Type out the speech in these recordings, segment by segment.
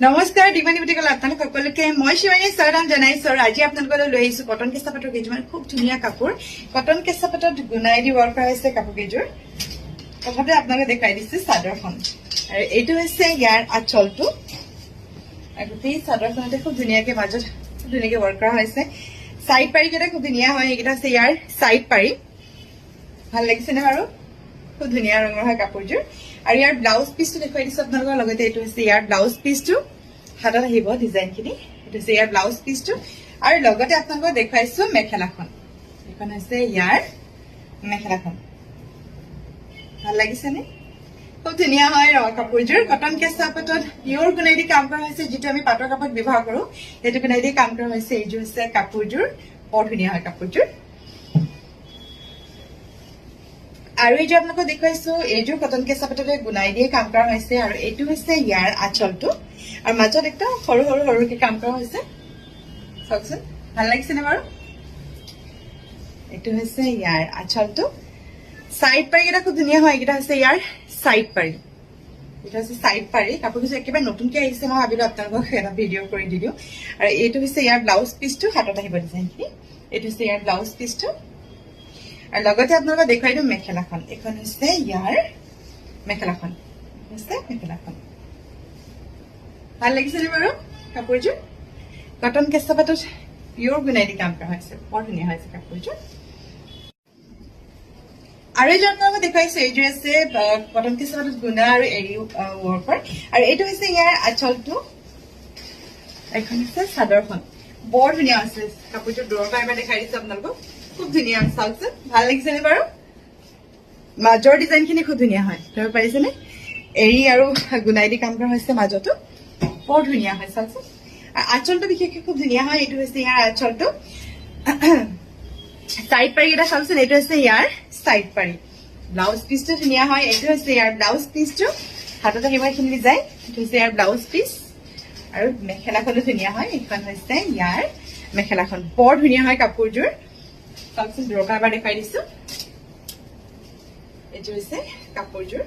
নমস্কাৰ দিবানী বুটিকল আপোনালোক সকলোকে মই শিৱানী স্বাগতম জনাইছো আৰু আজি আপোনালোকলৈ লৈ আহিছো কটন কেঁচা পাটৰ কেইযোৰমান খুব ধুনীয়া কাপোৰ কটন কেঁচা পাটত গুণাই দি ৱৰ্ক কৰা হৈছে কাপোৰ কেইযোৰ প্ৰথমতে আপোনালোকে দেখাই দিছো চাদৰখন আৰু এইটো হৈছে ইয়াৰ আঁচলটো আৰু গোটেই চাদৰখনতে খুব ধুনীয়াকে মাজত ধুনীয়াকে ৱৰ্ক কৰা হৈছে সাইড পাৰি কেইটা খুব ধুনীয়া হয় এইকেইটা হৈছে ইয়াৰ সাইড পাৰি ভাল লাগিছে নে বাৰু খুব ধুনীয়া ৰঙৰ হয় কাপোৰযোৰ আৰু ইয়াৰ ব্লাউজ পিছটো দেখাই দিছো আপোনালোকৰ লগতে এইটো হৈছে ইয়াৰ ব্লাউজ পিছটো হাতত আহিব ডিজাইনখিনি এইটো হৈছে ইয়াৰ ব্লাউজ পিছটো আৰু লগতে আপোনালোকক দেখাইছো মেখেলাখন এখন হৈছে ইয়াৰ মেখেলাখন ভাল লাগিছে নে খুব ধুনীয়া হয় কাপোৰযোৰ কটন কেঁচা পাটত পিয়ৰ গুণাইদি কাম কৰা হৈছে যিটো আমি পাটৰ কাপোৰত ব্যৱহাৰ কৰো সেইটো গুণাইদি কাম কৰা হৈছে এইযোৰ হৈছে কাপোৰযোৰ বৰ ধুনীয়া হয় কাপোৰযোৰ আৰু এই যে আপোনালোকক দেখাইছো এইযোৰ কটন কেঁচা পাটতে গুণাই দিয়ে কাম কৰা হৈছে আৰু এইটো হৈছে ইয়াৰ আঁচলটো আৰু মাজত একটা সৰু সৰু সৰুকে কাম কৰা হৈছে চাওকচোন ভাল লাগিছে নে বাৰু এইটো হৈছে ইয়াৰ আঁচলটো সাইড পাৰি কেইটা খুব ধুনীয়া হয় এইকেইটা হৈছে ইয়াৰ সাইড পাৰি এটা হৈছে সাইড পাৰি কাপোৰযোৰ একেবাৰে নতুনকে আহিছে মই ভাবিলো আপোনালোকক এটা ভিডিঅ' কৰি দি দিওঁ আৰু এইটো হৈছে ইয়াৰ ব্লাউজ পিছটো হাতত আহিব ডিজাইনখিনি এইটো হৈছে ইয়াৰ ব্লাউজ পিছটো আৰু লগতে আপোনালোকক দেখাই দিওঁ মেখেলাখন এখন হৈছে ইয়াৰ মেখেলাখন ভাল লাগিছে নে বাৰু কাপোৰযোৰ কটন কেঁচা পাটত পিয়ৰ গুণাই দি কাম কৰা হৈছে বৰ ধুনীয়া হৈছে কাপোৰযোৰ আৰু এইযোৰ আপোনালোকক দেখাইছো এইযোৰ আছে কটন কেঁচা পাটত গুণা আৰু এৰি ৱৰ্কৰ আৰু এইটো হৈছে ইয়াৰ আঁচলটো এখন হৈছে চাদৰখন বৰ ধুনীয়া আছে কাপোৰযোৰ দূৰৰ পৰা এবাৰ দেখাই দিছো আপোনালোকক খুব ধুনীয়া চাওকচোন ভাল লাগিছে নে বাৰু মাজৰ ডিজাইনখিনি খুব ধুনীয়া হয় ধৰিব পাৰিছেনে এৰি আৰু গুণাই দি কাম কৰা হৈছে মাজতো বৰ ধুনীয়া হয় চাওকচোন আঁচলটো বিশেষকৈ খুব ধুনীয়া হয় এইটো হৈছে ইয়াৰ আঁচলটো সাইড পাৰি এটা চাওকচোন এইটো হৈছে ইয়াৰ সাইড পাৰি ব্লাউজ পিছটো ধুনীয়া হয় এইটো হৈছে ইয়াৰ ব্লাউজ পিছটো হাতত আহিব এইখিনি ডিজাইন এইটো হৈছে ইয়াৰ ব্লাউজ পিছ আৰু মেখেলাখনো ধুনীয়া হয় এইখন হৈছে ইয়াৰ মেখেলাখন বৰ ধুনীয়া হয় কাপোৰযোৰ চাওকচোন দূৰৰ পৰা এবাৰ দেখাই দিছো এইটো হৈছে কাপোৰযোৰ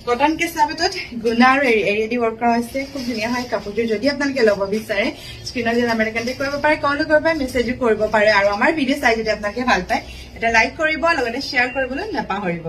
কটন কেঁচা পাটত গুণা আৰু এৰি দি ৱৰ্ক কৰা হৈছে খুব ধুনীয়া হয় কাপোৰযোৰ যদি আপোনালোকে ল'ব বিচাৰে স্ক্ৰীণত যে নাম্বাৰ কণ্টেক্ট কৰিব পাৰে কলো কৰিব পাৰে মেছেজো কৰিব পাৰে আৰু আমাৰ ভিডিঅ' চাই যদি আপোনালোকে ভাল পায় এটা লাইক কৰিব লগতে শ্বেয়াৰ কৰিবলৈ নাপাহৰিব